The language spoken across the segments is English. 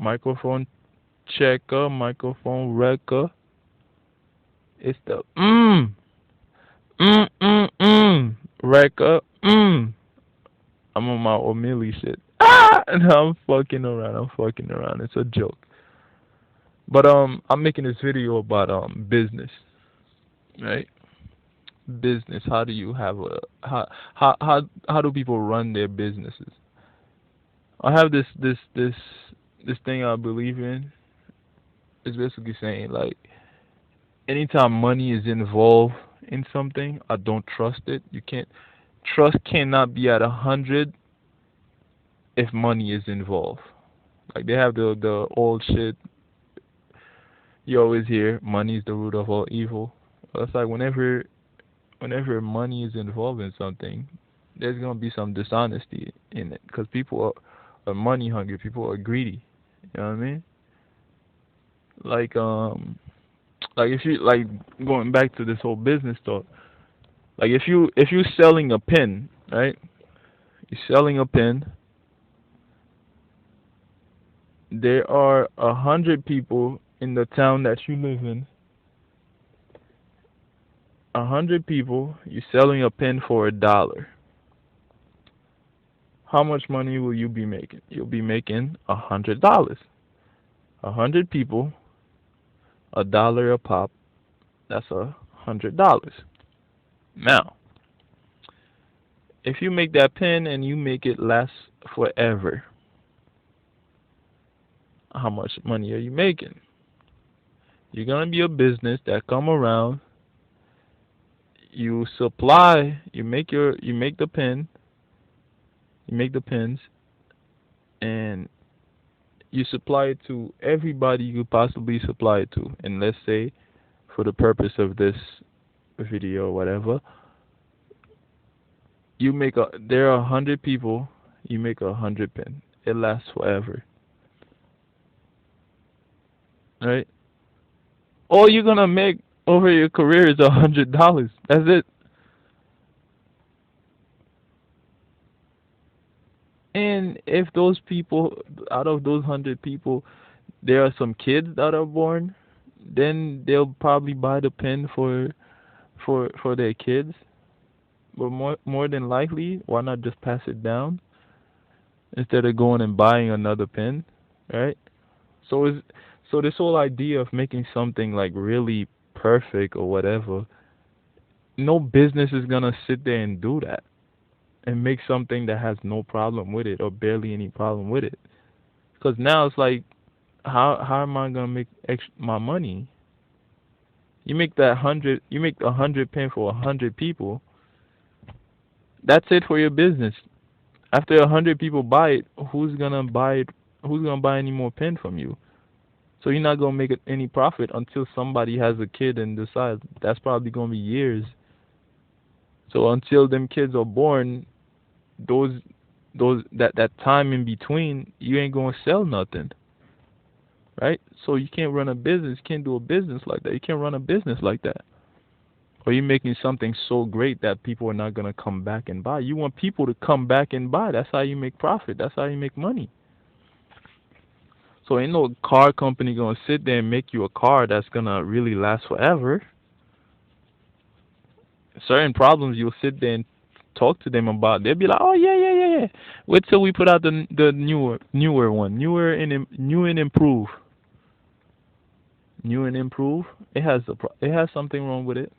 Microphone checker, microphone wrecker. It's the wrecker. I'm on my O'Malley shit. And I'm fucking around. I'm fucking around. It's a joke. But I'm making this video about business, right? Business. How do you have a how do people run their businesses? I have this thing I believe in. It's basically saying like anytime money is involved in something, I don't trust it. You can't trust cannot be at 100 if money is involved. Like they have the old shit you always hear, money is the root of all evil. Well, it's like whenever money is involved in something, there's gonna be some dishonesty in it because people are money hungry. People are greedy. You know what I mean? Like like if you like going back to this whole business talk. Like if you selling a pen, right? You're selling a pen. There are 100 people in the town that you live in. 100 people. You're selling a pen for $1. How much money will you be making? You'll be making $100. 100 people, $1 a pop. That's $100. Now, if you make that pen and you make it last forever, how much money are you making? You're gonna be a business that come around. You supply. You make the pen. You make the pens, and you supply it to everybody you could possibly supply it to. And let's say, for the purpose of this video or whatever, there are 100 people. You make 100 pen. It lasts forever, right? All you're gonna make over your career is $100. That's it. And if those people, out of those 100 people, there are some kids that are born, then they'll probably buy the pen for their kids. But more than likely, why not just pass it down instead of going and buying another pen, right? So is so this whole idea of making something like really perfect or whatever, no business is gonna sit there and do that and make something that has no problem with it or barely any problem with it. Because now it's like, how am I gonna make my money? You make 100 pen for 100 people. That's it for your business. After 100 people buy it, who's gonna buy it? Who's gonna buy any more pen from you? So you're not gonna make any profit until somebody has a kid and decides. That's probably gonna be years. So until them kids are born, those that time in between, you ain't gonna sell nothing, right? So you can't run a business. You can't do a business like that. You can't run a business like that. Or you're making something so great that people are not gonna come back and buy. You want people to come back and buy. That's how you make profit. That's how you make money. So ain't no car company gonna sit there and make you a car that's gonna really last forever. Certain problems you'll sit there and talk to them about. They'll be like, "Oh yeah, yeah, yeah, yeah. Wait till we put out the newer one, new and improve, new and improve." It has something wrong with it.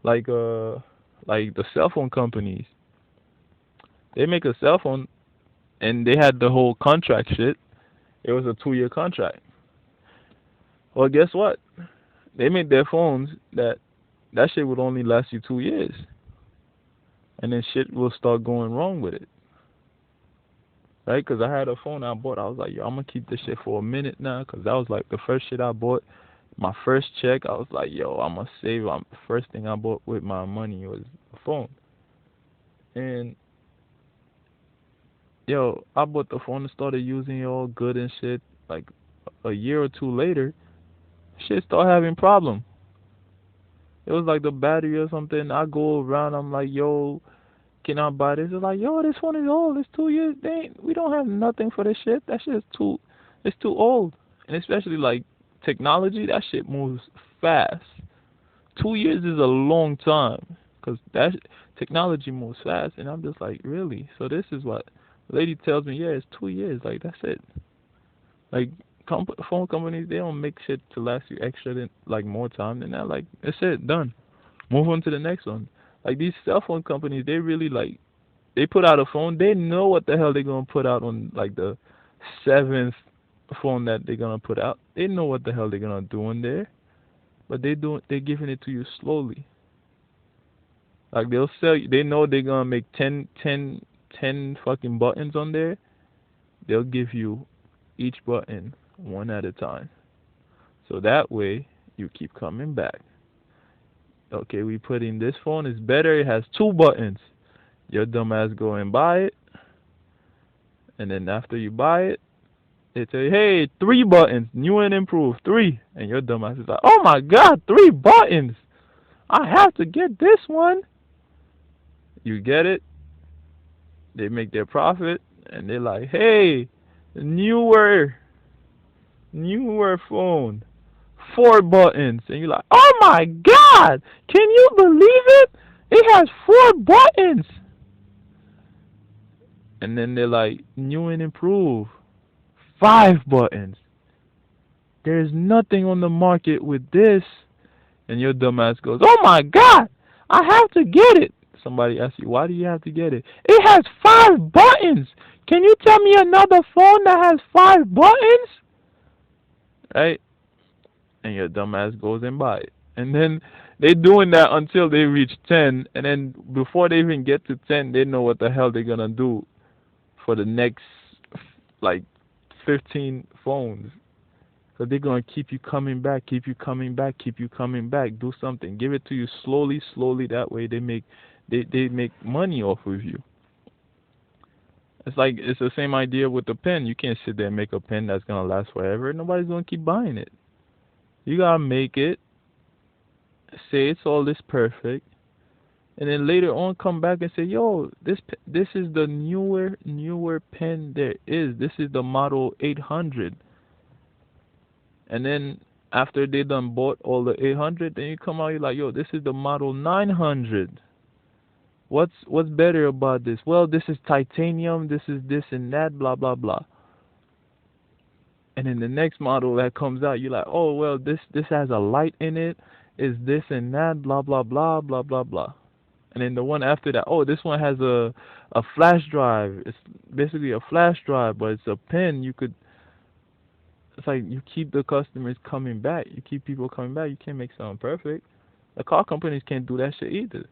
Like like the cell phone companies, they make a cell phone and they had the whole contract shit. It was a 2 year contract. Well, guess what? They made their phones that shit would only last you 2 years, and then shit will start going wrong with it, right? Because I had a phone I bought. I was like, yo, I'm gonna keep this shit for a minute now, because that was like the first shit I bought. My first check, I was like, yo, I'm gonna save. The first thing I bought with my money was a phone, and yo, I bought the phone and started using it all good and shit. Like a year or two later, shit started having problems. It was like the battery or something. I go around, I'm like, yo, can I buy this? It's like, yo, this phone is old. It's 2 years. We don't have nothing for this shit. That shit is too. It's too old. And especially like technology, that shit moves fast. 2 years is a long time because technology moves fast, and I'm just like, really? So this is what the lady tells me. Yeah, it's 2 years. Like that's it. Like phone companies, they don't make shit to last you extra than like more time than that. Like that's it, done. Move on to the next one. Like these cell phone companies, they really like they put out a phone. They know what the hell they're gonna put out on like the seventh phone that they're gonna put out. They know what the hell they're gonna do in there, but they're giving it to you slowly. Like they'll sell you. They know they're gonna make 10 fucking buttons on there. They'll give you each button one at a time. So that way you keep coming back. Okay, we put in this phone is better. It has 2 buttons. Your dumbass go and buy it, and then after you buy it, they tell you, hey, 3 buttons, new and improved, 3, and your dumbass is like, oh my god, 3 buttons. I have to get this one. You get it. They make their profit, and they're like, hey, newer, newer phone, 4 buttons, and you're like, oh my god, can you believe it? It has 4 buttons. And then they're like, new and improved, 5 buttons. There's nothing on the market with this. And your dumbass goes, oh my god, I have to get it. Somebody asks you, why do you have to get it? It has 5 buttons. Can you tell me another phone that has 5 buttons? Right? And your dumbass goes and buy it. And then they're doing that until they reach 10. And then before they even get to 10, they know what the hell they're going to do for the next, like, 15 phones. So they're going to keep you coming back, keep you coming back, keep you coming back. Do something. Give it to you slowly, slowly. That way they make money off of you. It's like it's the same idea with the pen. You can't sit there and make a pen that's going to last forever. Nobody's going to keep buying it. You got to make it, say it's all this perfect, and then later on come back and say, yo, this is the newer pen there is. This is the model 800. And then after they done bought all the 800, then you come out, you're like, yo, this is the model 900. What's better about this? Well, this is titanium, this is this and that, blah, blah, blah. And then the next model that comes out, you're like, oh, well, this has a light in it, is this and that, blah, blah, blah, blah, blah, blah. And then the one after that, oh, this one has a flash drive. It's basically a flash drive, but it's a pen. It's like you keep the customers coming back. You keep people coming back. You can't make something perfect. The car companies can't do that shit either.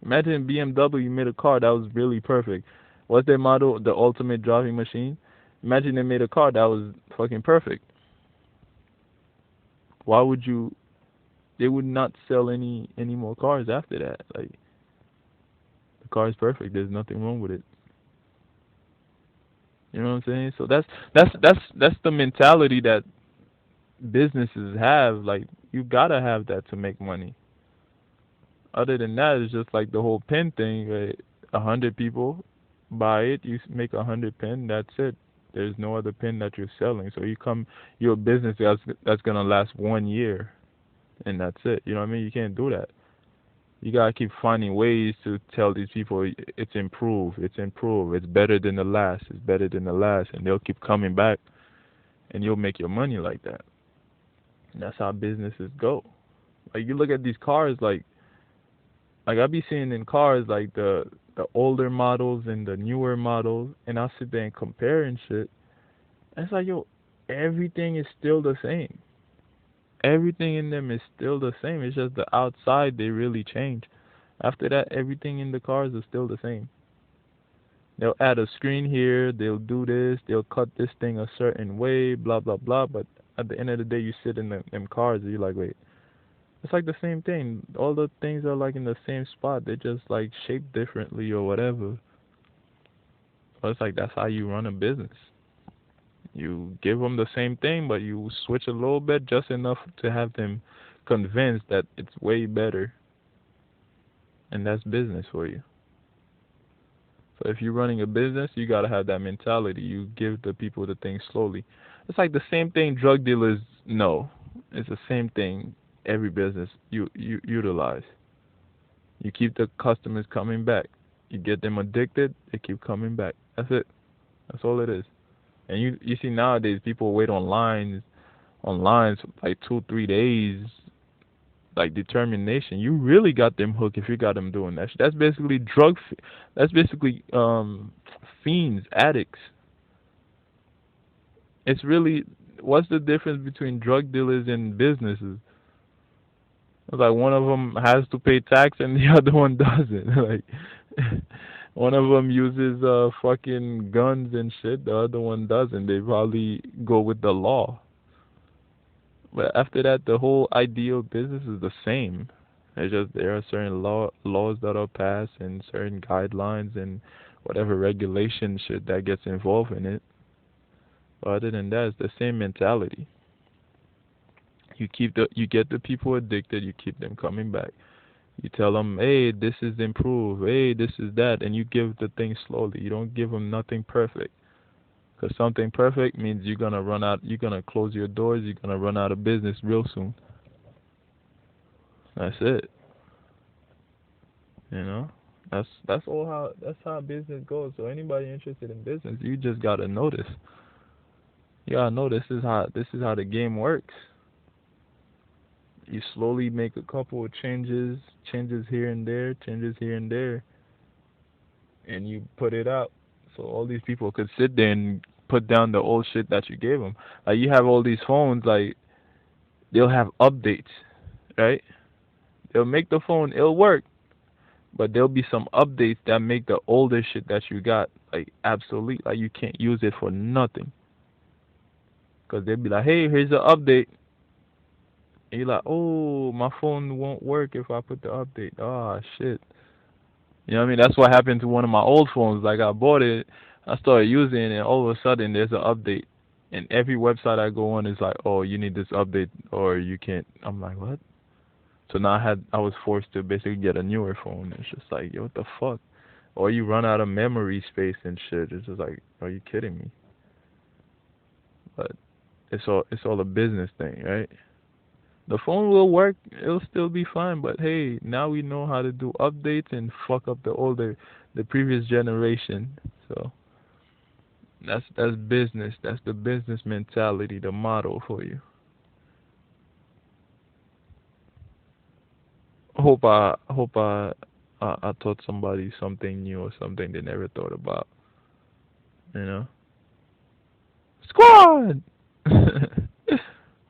Imagine BMW made a car that was really perfect. What's their model? The ultimate driving machine. Imagine they made a car that was fucking perfect. Why would you? They would not sell any more cars after that. Like the car is perfect. There's nothing wrong with it. You know what I'm saying? So that's the mentality that businesses have. Like you gotta have that to make money. Other than that, it's just like the whole pen thing. Right? 100 people buy it, you make 100 pen. That's it. There's no other pen that you're selling. So you're a business that's gonna last 1 year, and that's it. You know what I mean? You can't do that. You gotta keep finding ways to tell these people it's improved, it's better than the last, it's better than the last, and they'll keep coming back, and you'll make your money like that. And that's how businesses go. Like you look at these cars, like I be seeing in cars like the older models and the newer models, and I'll sit there and compare and shit. And it's like, yo, everything is still the same. Everything in them is still the same. It's just the outside they really change. After that, everything in the cars is still the same. They'll add a screen here, they'll do this, they'll cut this thing a certain way, blah blah blah. But at the end of the day, you sit in them cars and you're like, wait, it's like the same thing. All the things are like in the same spot. They're just like shaped differently or whatever. But it's like that's how you run a business. You give them the same thing, but you switch a little bit, just enough to have them convinced that it's way better. And that's business for you. So if you're running a business, you gotta have that mentality. You give the people the thing slowly. It's like the same thing drug dealers know. It's the same thing every business you utilize. You keep the customers coming back. You get them addicted, they keep coming back. That's it. That's all it is. And you see nowadays people wait on lines like 2 3 days, like determination. You really got them hooked if you got them doing that. That's basically that's basically fiends, addicts. It's really, what's the difference between drug dealers and businesses? It's like one of them has to pay tax and the other one doesn't. Like one of them uses fucking guns and shit, the other one doesn't. They probably go with the law. But after that, the whole idea of business is the same. It's just there are certain laws that are passed and certain guidelines and whatever regulation shit that gets involved in it. But other than that, it's the same mentality. You get the people addicted, you keep them coming back. You tell them, hey, this is improved, hey, this is that, and you give the thing slowly. You don't give them nothing perfect. Because something perfect means you're gonna run out, you're gonna close your doors, you're gonna run out of business real soon. That's it. You know, that's how business goes. So anybody interested in business, you just gotta notice. You gotta know this is how the game works. You slowly make a couple of changes here and there, changes here and there, and you put it out. So all these people could sit there and put down the old shit that you gave them. Like you have all these phones, like they'll have updates, right? They'll make the phone, it'll work, but there'll be some updates that make the older shit that you got like obsolete. Like you can't use it for nothing. Cause they'll be like, hey, here's the update. And you're like, oh, my phone won't work if I put the update. Ah, shit. You know what I mean? That's what happened to one of my old phones. Like I bought it, I started using it, and all of a sudden there's an update. And every website I go on is like, oh, you need this update or you can't. I'm like, what? So now I was forced to basically get a newer phone. It's just like, yo, what the fuck? Or you run out of memory space and shit. It's just like, are you kidding me? But it's all a business thing, right? The phone will work, it'll still be fine, but hey, now we know how to do updates and fuck up the previous generation. So that's business. That's the business mentality, the model for you. Hope I taught somebody something new or something they never thought about. You know, squad.